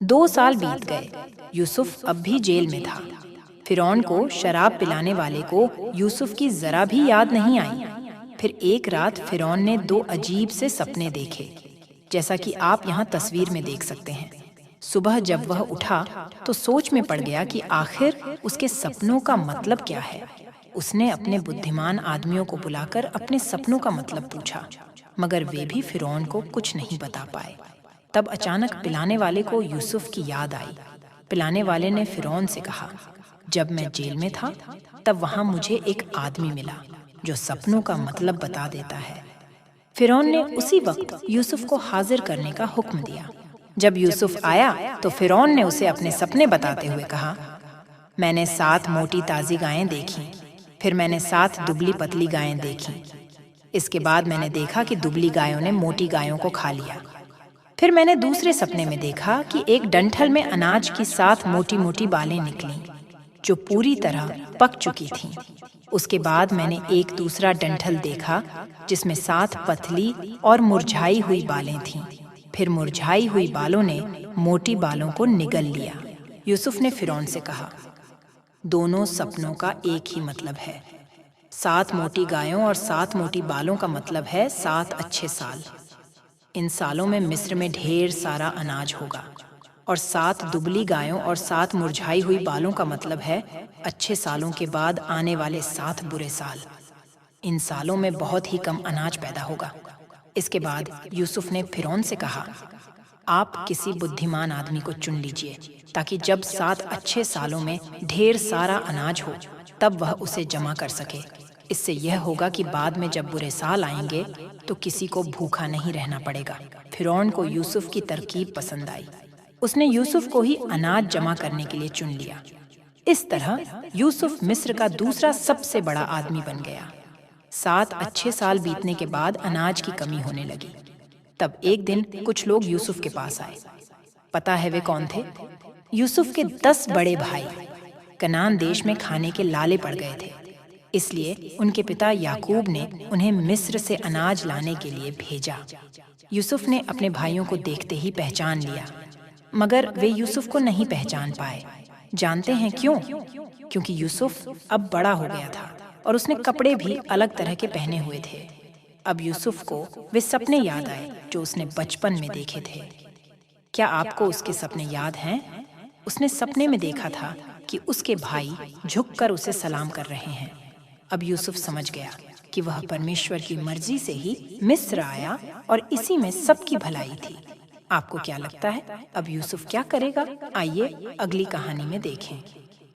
2 साल बीत गए। यूसुफ अब भी जेल में था। फिरौन को शराब पिलाने वाले को यूसुफ की जरा भी याद नहीं आई। फिर एक रात फिरौन ने 2 अजीब से सपने देखे, जैसा कि आप यहाँ तस्वीर में देख सकते हैं। सुबह जब वह उठा तो सोच में पड़ गया कि आखिर उसके सपनों का मतलब क्या है। उसने अपने बुद्धिमान आदमियों को बुलाकर अपने सपनों का मतलब पूछा, मगर वे भी फिरौन को कुछ नहीं बता पाए। तब अचानक पिलाने वाले को यूसुफ की याद आई। पिलाने वाले ने फिरौन से कहा, जब मैं जेल में था तब वहां मुझे एक आदमी मिला जो सपनों का मतलब बता देता है। फिरौन ने उसी वक्त यूसुफ को हाजिर करने का हुक्म दिया। जब यूसुफ आया तो फिरौन ने उसे अपने सपने बताते हुए कहा, मैंने 7 मोटी ताज़ी गायें देखीं, फिर मैंने 7 दुबली पतली गायें देखीं। इसके बाद मैंने देखा कि दुबली गायों ने मोटी गायों को खा लिया। फिर मैंने दूसरे सपने में देखा कि एक डंठल में अनाज की 7 मोटी मोटी बालें निकलीं, जो पूरी तरह पक चुकी थीं। उसके बाद मैंने एक दूसरा डंठल देखा जिसमें 7 पतली और मुरझाई हुई बालें थीं। फिर मुरझाई हुई बालों ने मोटी बालों को निगल लिया। यूसुफ ने फिरौन से कहा, दोनों सपनों का एक ही मतलब है। 7 मोटी गायों और 7 मोटी बालों का मतलब है 7 अच्छे साल। इन सालों में मिस्र में ढेर सारा अनाज होगा। और 7 दुबली गायों और 7 मुरझाई हुई बालों का मतलब है अच्छे सालों के बाद आने वाले 7 बुरे साल। इन सालों में बहुत ही कम अनाज पैदा होगा। इसके बाद यूसुफ ने फिरौन से कहा, आप किसी बुद्धिमान आदमी को चुन लीजिए, ताकि जब 7 अच्छे सालों में ढेर सारा अनाज हो तब वह उसे जमा कर सके। इससे यह होगा कि बाद में जब बुरे साल आएंगे तो किसी को भूखा नहीं रहना पड़ेगा। फिरौन को यूसुफ की तरकीब पसंद आई। उसने यूसुफ को ही अनाज जमा करने के लिए चुन लिया। इस तरह यूसुफ मिस्र का दूसरा सबसे बड़ा आदमी बन गया। 7 अच्छे साल बीतने के बाद अनाज की कमी होने लगी। तब एक दिन कुछ लोग यूसुफ के पास आए। पता है वे कौन थे? यूसुफ के 10 बड़े भाई कनान देश में खाने के लाले पड़ गए थे। इसलिए उनके पिता याकूब ने उन्हें मिस्र से अनाज लाने के लिए भेजा। यूसुफ ने अपने भाइयों को देखते ही पहचान लिया, मगर वे यूसुफ को नहीं पहचान पाए। जानते हैं क्यों? क्योंकि यूसुफ अब बड़ा हो गया था और उसने कपड़े भी अलग तरह के पहने हुए थे। अब यूसुफ को वे सपने याद आए जो उसने बचपन में देखे थे। क्या आपको उसके सपने याद हैं? उसने सपने में देखा था कि उसके भाई झुककर उसे सलाम कर रहे हैं। अब यूसुफ समझ गया कि वह परमेश्वर की मर्जी से ही मिस्र आया और इसी में सबकी भलाई थी। आपको क्या लगता है अब यूसुफ क्या करेगा? आइए अगली कहानी में देखें।